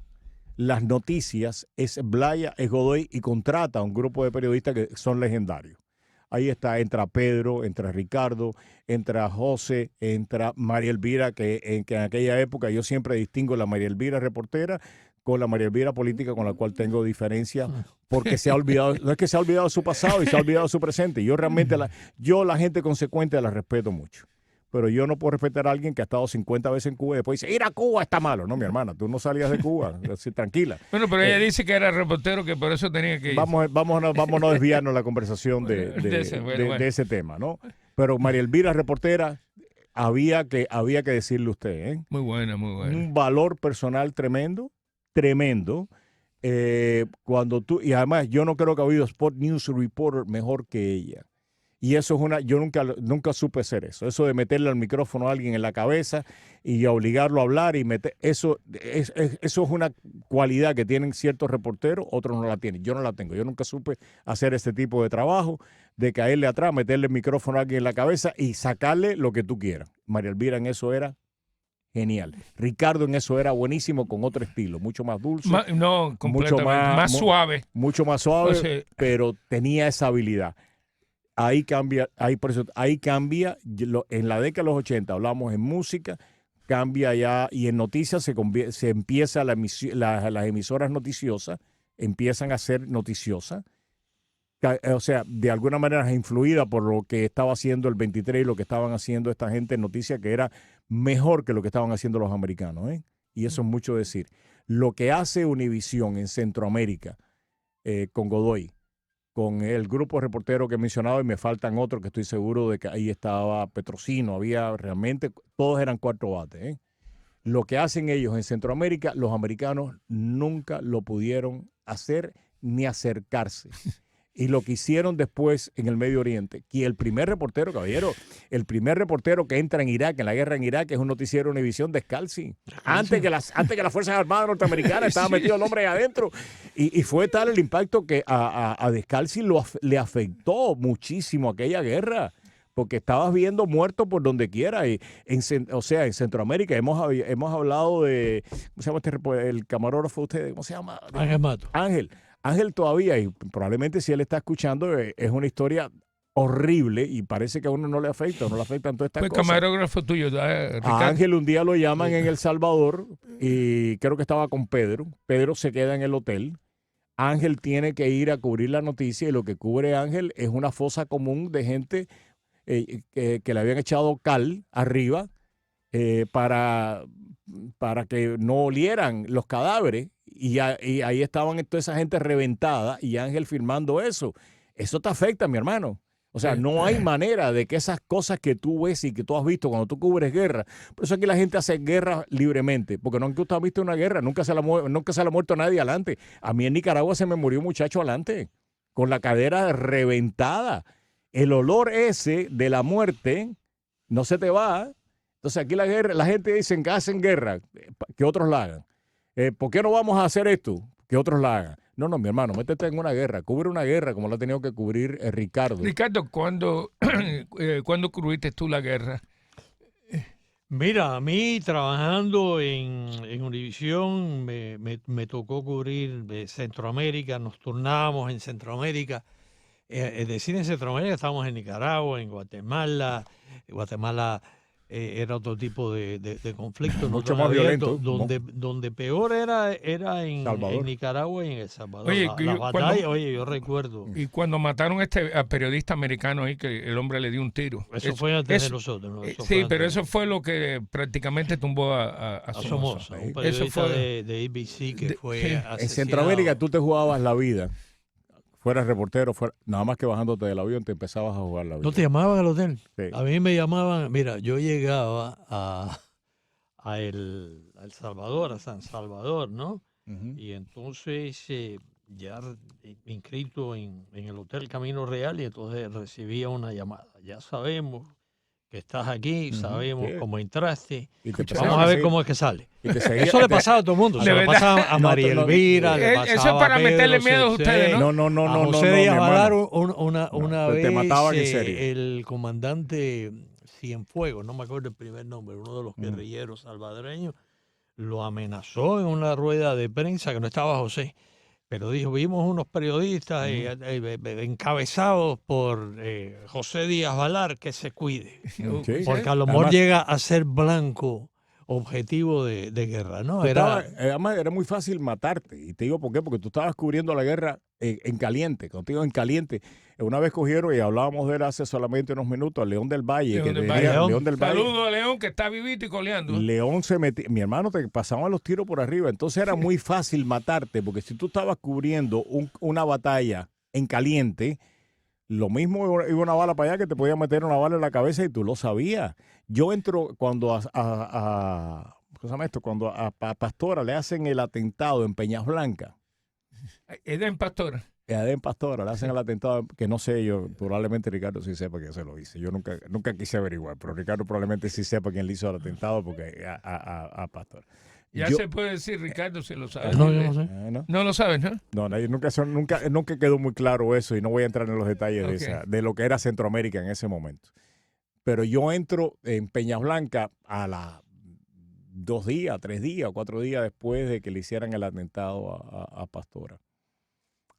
[SPEAKER 2] las noticias es Blaya, es Godoy, y contrata a un grupo de periodistas que son legendarios. Ahí está, entra Pedro, entra Ricardo, entra José, entra María Elvira, que en aquella época yo siempre distingo la María Elvira reportera con la María Elvira política, con la cual tengo diferencia, porque se ha olvidado, no es que se ha olvidado su pasado y se ha olvidado su presente. Yo realmente, la gente consecuente la respeto mucho. Pero yo no puedo respetar a alguien que ha estado 50 veces en Cuba y después dice, ir a Cuba está malo. No, mi hermana, tú no salías de Cuba, así, tranquila.
[SPEAKER 4] Bueno, pero ella dice que era reportero, que por eso tenía que ir.
[SPEAKER 2] Vamos a no desviarnos la conversación de ese tema, ¿no? Pero María Elvira, reportera, había que decirle a usted, ¿eh?
[SPEAKER 4] Muy buena, muy buena.
[SPEAKER 2] Un valor personal tremendo. Cuando y además yo no creo que ha habido Sport News Reporter mejor que ella. Y eso es yo nunca supe hacer eso. Eso de meterle al micrófono a alguien en la cabeza y obligarlo a hablar y eso es una cualidad que tienen ciertos reporteros, otros no la tienen. Yo no la tengo. Yo nunca supe hacer este tipo de trabajo, de caerle atrás, meterle el micrófono a alguien en la cabeza y sacarle lo que tú quieras. María Elvira en eso era genial. Ricardo en eso era buenísimo, con otro estilo, mucho más dulce.
[SPEAKER 4] Mucho más suave.
[SPEAKER 2] Mucho más suave, o sea, pero tenía esa habilidad. Ahí cambia, en la década de los 80 hablamos en música, cambia ya, y en noticias se empieza las emisoras noticiosas, empiezan a ser noticiosas, o sea, de alguna manera influida por lo que estaba haciendo el 23 y lo que estaban haciendo esta gente en noticias, que era mejor que lo que estaban haciendo los americanos, ¿eh? Y eso es mucho decir. Lo que hace Univisión en Centroamérica, con Godoy, con el grupo reportero que he mencionado, y me faltan otros que estoy seguro de que ahí estaba Petrosino, había realmente, todos eran cuarto bates, ¿eh? Lo que hacen ellos en Centroamérica, los americanos nunca lo pudieron hacer ni acercarse. Y lo que hicieron después en el Medio Oriente, que el primer reportero, caballero, el primer reportero que entra en Irak, en la guerra en Irak, es un noticiero de Univisión de Scalzi. Antes que las Fuerzas Armadas norteamericanas estaba metido el hombre ahí adentro. Y fue tal el impacto que a Scalzi le afectó muchísimo aquella guerra, porque estabas viendo muertos por donde quiera. Y en Centroamérica hemos hablado de, ¿cómo se llama el camarógrafo de ustedes? ¿Cómo se llama?
[SPEAKER 3] Ángel Mato.
[SPEAKER 2] Ángel todavía, y probablemente si él está escuchando, es una historia horrible y parece que a uno no le afecta todas estas cosas.
[SPEAKER 4] Camarógrafo tuyo, Ricardo.
[SPEAKER 2] A Ángel un día lo llaman en El Salvador y creo que estaba con Pedro. Pedro se queda en el hotel. Ángel tiene que ir a cubrir la noticia y lo que cubre Ángel es una fosa común de gente que le habían echado cal arriba para que no olieran los cadáveres. Y ahí estaban toda esa gente reventada y Ángel filmando eso. Eso te afecta, mi hermano. O sea, no hay manera de que esas cosas que tú ves y que tú has visto cuando tú cubres guerra. Por eso aquí la gente hace guerra libremente. Porque no es que usted ha visto una guerra, nunca se le ha muerto nadie adelante. A mí en Nicaragua se me murió un muchacho adelante, con la cadera reventada. El olor ese de la muerte no se te va. Entonces aquí la gente dice que hacen guerra, que otros la hagan. ¿Por qué no vamos a hacer esto? Que otros la hagan. No, mi hermano, métete en una guerra, cubre una guerra como la ha tenido que cubrir Ricardo.
[SPEAKER 4] Ricardo, ¿cuándo cubriste tú la guerra?
[SPEAKER 3] Mira, a mí trabajando en Univisión me tocó cubrir Centroamérica, nos turnábamos en Centroamérica. Es decir, en Centroamérica estábamos en Nicaragua, en Guatemala. Guatemala era otro tipo de conflicto.
[SPEAKER 2] Mucho más violento.
[SPEAKER 3] Donde peor era en Nicaragua y en El Salvador.
[SPEAKER 4] Oye,
[SPEAKER 3] la batalla, yo recuerdo.
[SPEAKER 4] Y cuando mataron al periodista americano ahí, que el hombre le dio un tiro.
[SPEAKER 3] Eso fue antes de nosotros. ¿no?
[SPEAKER 4] Sí, pero eso fue lo que prácticamente tumbó a
[SPEAKER 3] Somoza. Un periodista de ABC que fue asesinado.
[SPEAKER 2] En Centroamérica tú te jugabas la vida. Fueras reportero, nada más que bajándote del avión te empezabas a jugar la vida.
[SPEAKER 3] ¿No te llamaban al hotel?
[SPEAKER 2] Sí.
[SPEAKER 3] A mí me llamaban, mira, yo llegaba a El Salvador, a San Salvador, ¿no?
[SPEAKER 2] Uh-huh.
[SPEAKER 3] Y entonces ya inscrito en el Hotel Camino Real, y entonces recibía una llamada. Ya sabemos que estás aquí, sabemos cómo entraste. Vamos a ver cómo es que sale. Eso le pasaba a todo el mundo. Se le pasaba a María Elvira, le pasaba
[SPEAKER 4] eso es para
[SPEAKER 3] a Pedro
[SPEAKER 4] meterle miedo a ustedes, ¿no?
[SPEAKER 2] No.
[SPEAKER 3] A José Díaz Valar una vez
[SPEAKER 2] te mataban en serio.
[SPEAKER 3] El comandante Cienfuegos, no me acuerdo el primer nombre, uno de los guerrilleros salvadoreños, lo amenazó en una rueda de prensa, que no estaba José, pero dijo, vimos unos periodistas encabezados por José Díaz Valar, que se cuide, porque a lo mejor llega a ser blanco objetivo de guerra, ¿no?
[SPEAKER 2] Además, era muy fácil matarte. Y te digo por qué, porque tú estabas cubriendo la guerra en caliente, contigo en caliente. Una vez cogieron, y hablábamos de él hace solamente unos minutos, a León del Valle. León del Valle.
[SPEAKER 4] Saludos a León, que está vivito y coleando.
[SPEAKER 2] León se metía, mi hermano, te pasaban los tiros por arriba. Entonces era muy fácil matarte, porque si tú estabas cubriendo una batalla en caliente, lo mismo iba una bala para allá que te podía meter una bala en la cabeza y tú lo sabías. Yo entro cuando cuando a Pastora le hacen el atentado en Peñas Blancas.
[SPEAKER 4] Eden Pastora.
[SPEAKER 2] Eden Pastora le hacen el atentado, que no sé yo, probablemente Ricardo sí sepa que se lo hice. Yo nunca quise averiguar, pero Ricardo probablemente sí sepa quién le hizo el atentado porque a Pastora.
[SPEAKER 4] Se puede decir, Ricardo, si lo sabe.
[SPEAKER 3] No, yo no sé.
[SPEAKER 4] No lo sabes, ¿no?
[SPEAKER 2] Nunca quedó muy claro eso y no voy a entrar en los detalles de lo que era Centroamérica en ese momento. Pero yo entro en Peñas Blancas a las 2 días, 3 días, 4 días después de que le hicieran el atentado a Pastora.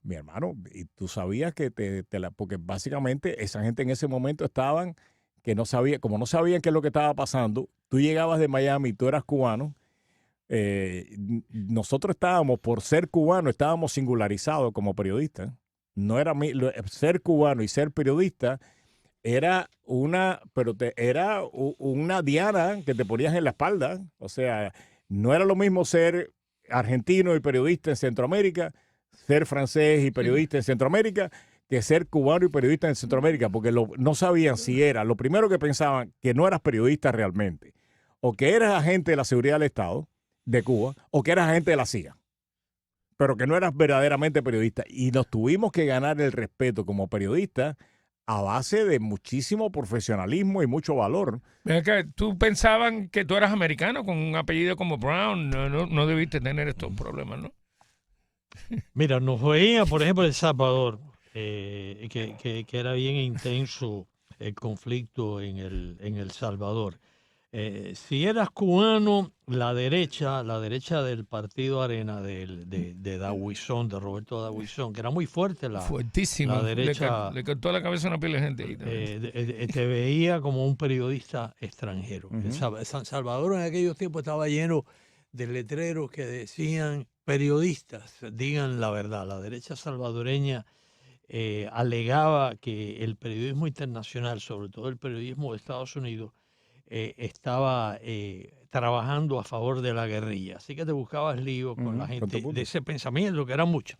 [SPEAKER 2] Mi hermano, y tú sabías que porque básicamente esa gente en ese momento estaban que como no sabían qué es lo que estaba pasando, tú llegabas de Miami, tú eras cubano. Nosotros estábamos, por ser cubano, estábamos singularizados como periodistas. No era ser cubano y ser periodista era una diana que te ponías en la espalda. O sea, no era lo mismo ser argentino y periodista en Centroamérica, ser francés y periodista en Centroamérica, que ser cubano y periodista en Centroamérica, porque no sabían si era. Lo primero que pensaban, que no eras periodista realmente, o que eras agente de la seguridad del Estado de Cuba, o que eras agente de la CIA, pero que no eras verdaderamente periodista. Y nos tuvimos que ganar el respeto como periodistas a base de muchísimo profesionalismo y mucho valor.
[SPEAKER 4] ¿Tú pensaban que tú eras americano con un apellido como Brown? No debiste tener estos problemas, ¿no?
[SPEAKER 3] Mira, nos veía, por ejemplo, El Salvador, que era bien intenso el conflicto en El Salvador. Si eras cubano, la derecha del partido Arena de Dahuizón, de Roberto Dahuizón, que era muy fuerte
[SPEAKER 4] fuertísimo.
[SPEAKER 3] La derecha,
[SPEAKER 4] le cortó la cabeza a una pila de gente.
[SPEAKER 3] te veía como un periodista extranjero. San Salvador en aquellos tiempos estaba lleno de letreros que decían: periodistas, digan la verdad. La derecha salvadoreña alegaba que el periodismo internacional, sobre todo el periodismo de Estados Unidos, estaba trabajando a favor de la guerrilla. Así que te buscabas líos con la gente de ese pensamiento, que era mucho.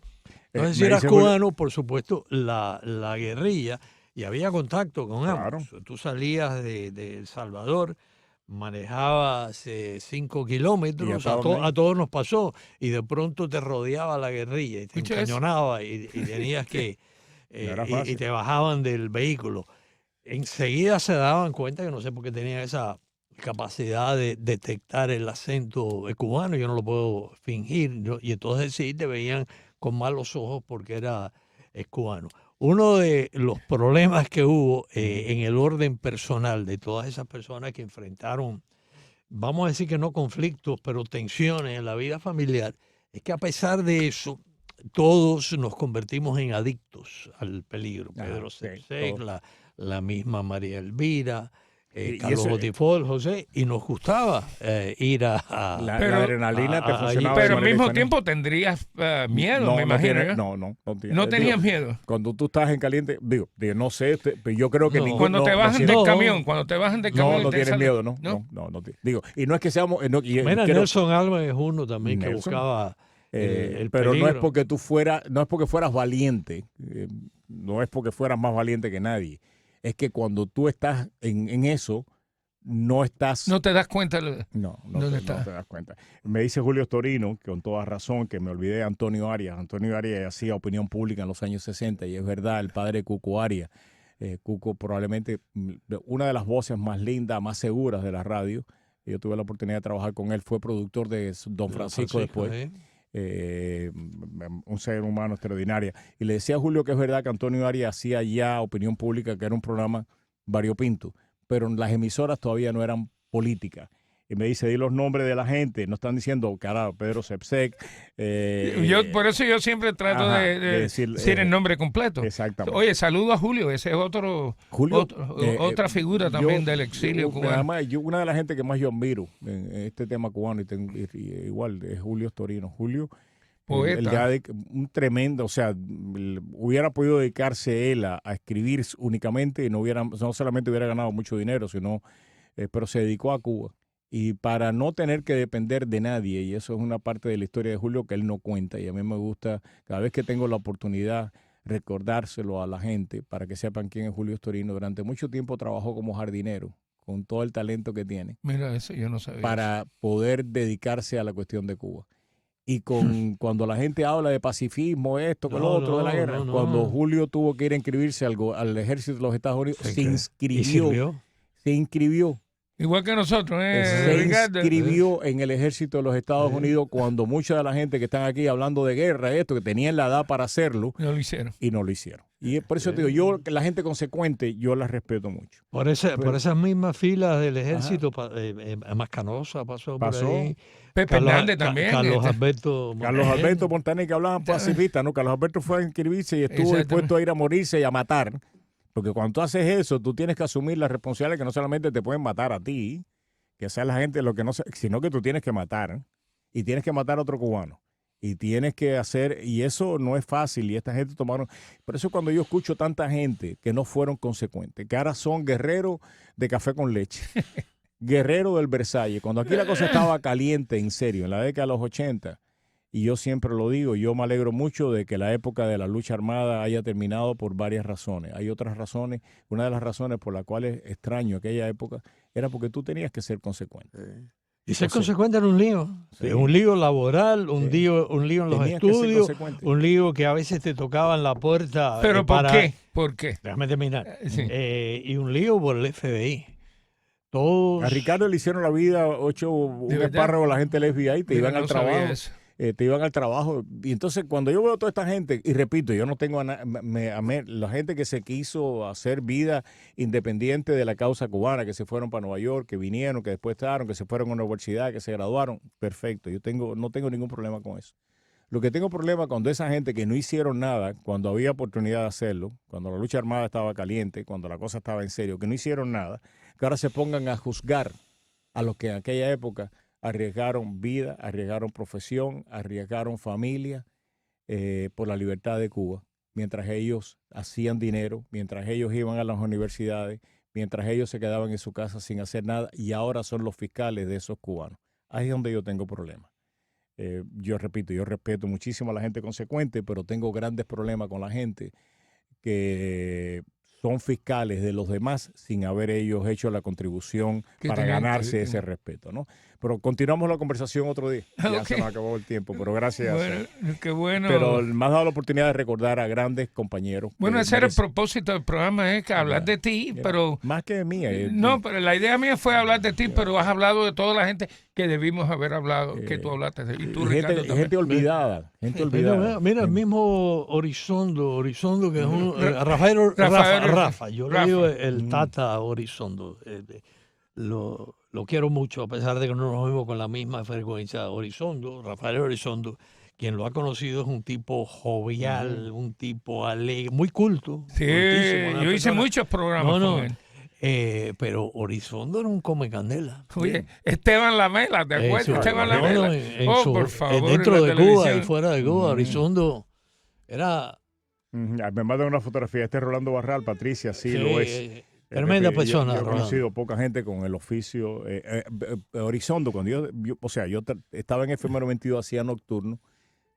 [SPEAKER 3] Entonces, si eras cubano, por supuesto, la guerrilla, y había contacto con ambos. Claro. Tú salías de El Salvador, manejabas 5 kilómetros, a todos nos pasó, y de pronto te rodeaba la guerrilla y te encañonaba y tenías que y te bajaban del vehículo. Enseguida se daban cuenta, que no sé por qué tenían esa capacidad de detectar el acento cubano, yo no lo puedo fingir, y entonces sí te veían con malos ojos porque es cubano. Uno de los problemas que hubo en el orden personal de todas esas personas que enfrentaron, vamos a decir que no conflictos, pero tensiones en la vida familiar, es que a pesar de eso, todos nos convertimos en adictos al peligro. Pedro Sepsek, la misma María Elvira, Carlos Botifol, José, y nos gustaba ir a
[SPEAKER 2] la adrenalina te funcionaba.
[SPEAKER 4] Pero al mismo tiempo tendrías miedo, me imagino. No tenías miedo.
[SPEAKER 2] Cuando tú estás en caliente, digo no sé, pero yo creo que ninguno.
[SPEAKER 4] Cuando te bajan del camión,
[SPEAKER 2] no tienes miedo, no. Digo, y no es que seamos.
[SPEAKER 3] Mira, Nelson Alba es uno también que buscaba. El
[SPEAKER 2] pero
[SPEAKER 3] peligro.
[SPEAKER 2] no es porque fueras valiente, no es porque fueras más valiente que nadie. Es que cuando tú estás en eso, no estás...
[SPEAKER 4] No te das cuenta.
[SPEAKER 2] No te das cuenta. Me dice Julio Torino, que con toda razón, que me olvidé de Antonio Arias. Antonio Arias hacía opinión pública en los años 60 y es verdad, el padre de Cuco Arias. Cuco probablemente una de las voces más lindas, más seguras de la radio. Yo tuve la oportunidad de trabajar con él, fue productor de Don Francisco después. Un ser humano extraordinario. Y le decía a Julio que es verdad que Antonio Arias hacía ya opinión pública, que era un programa variopinto, pero las emisoras todavía no eran políticas. Y me dice, di los nombres de la gente, no están diciendo, carajo, Pedro Sepsek.
[SPEAKER 4] Por eso yo siempre trato de decir el nombre completo.
[SPEAKER 2] Exactamente.
[SPEAKER 4] Oye, saludo a Julio, ese es otra figura también del exilio cubano.
[SPEAKER 2] Además, una de las gente que más yo admiro en este tema cubano, y igual, es Julio Torino. Julio,
[SPEAKER 4] poeta.
[SPEAKER 2] Un tremendo, o sea, hubiera podido dedicarse él a escribir únicamente y no solamente hubiera ganado mucho dinero, sino, pero se dedicó a Cuba. Y para no tener que depender de nadie, y eso es una parte de la historia de Julio que él no cuenta, y a mí me gusta, cada vez que tengo la oportunidad, recordárselo a la gente para que sepan quién es Julio Torino. Durante mucho tiempo trabajó como jardinero, con todo el talento que tiene.
[SPEAKER 4] Mira, eso yo no sabía.
[SPEAKER 2] Para poder dedicarse a la cuestión de Cuba. Y cuando la gente habla de pacifismo, esto, con lo otro de la guerra, cuando Julio tuvo que ir a inscribirse al ejército de los Estados Unidos, se inscribió.
[SPEAKER 4] Igual que nosotros,
[SPEAKER 2] se inscribió en el ejército de los Estados Unidos cuando mucha de la gente que están aquí hablando de guerra, que tenían la edad para hacerlo,
[SPEAKER 4] no lo hicieron.
[SPEAKER 2] Y no lo hicieron. Y por eso te digo, la gente consecuente, yo la respeto mucho.
[SPEAKER 3] Por esas mismas filas del ejército, Mascanosa pasó por ahí.
[SPEAKER 4] Pepe Hernández también.
[SPEAKER 3] Carlos Alberto
[SPEAKER 2] Montaner, que hablaban pacifistas, ¿no? Carlos Alberto fue a inscribirse y estuvo dispuesto a ir a morirse y a matar. Porque cuando tú haces eso, tú tienes que asumir la responsabilidad que no solamente te pueden matar a ti, que sea la gente lo que no, sino que tú tienes que matar, y tienes que matar a otro cubano. Y tienes que hacer, y eso no es fácil, y esta gente tomaron. Por eso cuando yo escucho tanta gente que no fueron consecuentes, que ahora son guerreros de café con leche, guerreros del Versalles, cuando aquí la cosa estaba caliente, en serio, en la década de los 80, y yo siempre lo digo, yo me alegro mucho de que la época de la lucha armada haya terminado por varias razones. Hay otras razones. Una de las razones por las cuales extraño aquella época era porque tú tenías que ser consecuente.
[SPEAKER 3] Y ser consecuente era un lío. Sí. Un lío laboral, un lío en los estudios, un lío que a veces te tocaban la puerta.
[SPEAKER 4] ¿Pero por qué? ¿Por qué?
[SPEAKER 3] Déjame terminar. Sí. Y un lío por el FBI.
[SPEAKER 2] A Ricardo le hicieron la vida 8 espárragos a la gente del FBI y te iban al trabajo. Te iban al trabajo. Y entonces cuando yo veo a toda esta gente, y repito, yo no tengo la gente que se quiso hacer vida independiente de la causa cubana, que se fueron para Nueva York, que vinieron, que después estaban, que se fueron a una universidad, que se graduaron, perfecto. Yo no tengo ningún problema con eso. Lo que tengo problema con esa gente que no hicieron nada cuando había oportunidad de hacerlo, cuando la lucha armada estaba caliente, cuando la cosa estaba en serio, que no hicieron nada, que ahora se pongan a juzgar a los que en aquella época arriesgaron vida, arriesgaron profesión, arriesgaron familia por la libertad de Cuba, mientras ellos hacían dinero, mientras ellos iban a las universidades, mientras ellos se quedaban en su casa sin hacer nada, y ahora son los fiscales de esos cubanos. Ahí es donde yo tengo problemas. Yo repito, yo respeto muchísimo a la gente consecuente, pero tengo grandes problemas con la gente que son fiscales de los demás sin haber ellos hecho la contribución para ganarse ese respeto, ¿no? Pero continuamos la conversación otro día. Ya se nos acabó el tiempo, pero gracias.
[SPEAKER 4] Bueno, qué bueno.
[SPEAKER 2] Pero me has dado la oportunidad de recordar a grandes compañeros.
[SPEAKER 4] Bueno, ese era el propósito del programa, es que hablar de ti, pero...
[SPEAKER 2] Más que de mí.
[SPEAKER 4] No, pero la idea mía fue hablar de ti, pero has hablado de toda la gente que debimos haber hablado, que tú hablaste. Y tú, Ricardo, también.
[SPEAKER 2] Gente olvidada. Gente olvidada.
[SPEAKER 3] Mira el mismo Horizondo que es un
[SPEAKER 4] Rafael-
[SPEAKER 3] Rafa. Yo le digo el Tata Horizondo. Lo quiero mucho, a pesar de que no nos vemos con la misma frecuencia. Rafael Horizondo, quien lo ha conocido, es un tipo jovial, un tipo alegre, muy culto.
[SPEAKER 4] Sí, yo hice muchos programas con él.
[SPEAKER 3] Pero Horizondo era un come candela.
[SPEAKER 4] Oye, Esteban Lamela, ¿te acuerdas? Esteban Lamela.
[SPEAKER 3] Por
[SPEAKER 4] favor.
[SPEAKER 3] dentro
[SPEAKER 4] en la
[SPEAKER 3] de Cuba
[SPEAKER 4] televisión.
[SPEAKER 3] y fuera de Cuba, Horizondo era...
[SPEAKER 2] Me mandan una fotografía. Este es Rolando Barral, Patricia, sí, lo es.
[SPEAKER 3] Tremenda persona.
[SPEAKER 2] Yo he
[SPEAKER 3] Rolando.
[SPEAKER 2] conocido poca gente con el oficio. Horizondo, cuando yo estaba en FM 92, hacía nocturno.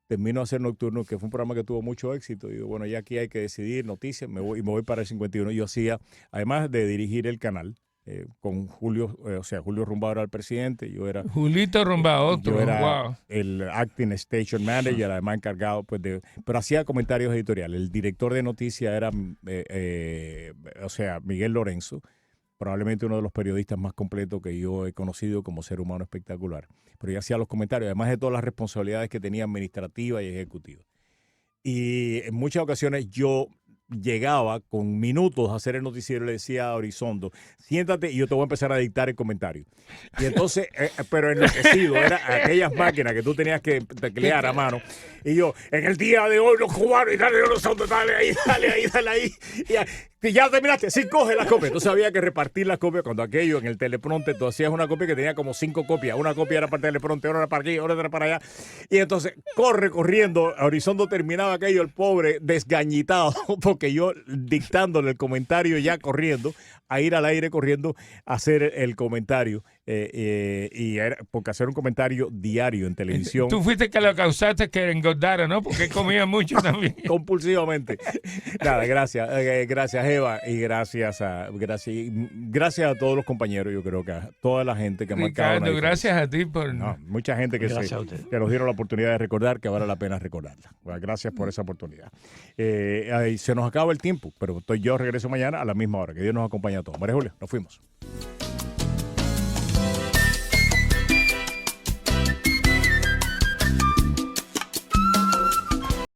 [SPEAKER 2] Termino de hacer nocturno, que fue un programa que tuvo mucho éxito. Y digo, bueno, ya aquí hay que decidir noticias, me voy para el 51. Yo hacía, además de dirigir el canal, con Julio, Julio Rumbado era el presidente, yo era...
[SPEAKER 4] Julito Rumbado, otro,
[SPEAKER 2] yo era
[SPEAKER 4] wow.
[SPEAKER 2] el acting station manager, además encargado, pues, pero hacía comentarios editoriales. El director de noticias era, Miguel Lorenzo, probablemente uno de los periodistas más completos que yo he conocido como ser humano espectacular. Pero yo hacía los comentarios, además de todas las responsabilidades que tenía administrativas y ejecutivas. Y en muchas ocasiones yo llegaba con minutos a hacer el noticiero y le decía a Horizondo, siéntate y yo te voy a empezar a dictar el comentario. Y entonces, pero enloquecido, era aquellas máquinas que tú tenías que teclear a mano. Y yo, en el día de hoy los cubanos y dale Horizondo, dale ahí. Y ya terminaste, sí, coge la copia. Entonces había que repartir las copias cuando aquello en el teleprompter, tú hacías una copia que tenía como 5 copias. Una copia era para el teleprompter, otra era para aquí, otra era para allá. Y entonces corriendo, Horizondo terminaba aquello, el pobre, desgañitado, porque yo dictándole el comentario ya corriendo, a ir al aire corriendo a hacer el comentario. Y era porque hacer un comentario diario en televisión.
[SPEAKER 4] Tú fuiste que lo causaste que engordara, ¿no? Porque comía mucho también.
[SPEAKER 2] Compulsivamente. Nada, gracias Eva, y gracias a todos los compañeros, yo creo que a toda la gente que ha marcado.
[SPEAKER 4] Ricardo, gracias a ti por...
[SPEAKER 2] No, mucha gente que nos dieron la oportunidad de recordar, que vale la pena recordarla. Gracias por esa oportunidad. Se nos acaba el tiempo, pero yo regreso mañana a la misma hora. Que Dios nos acompañe a todos. María Julia, nos fuimos.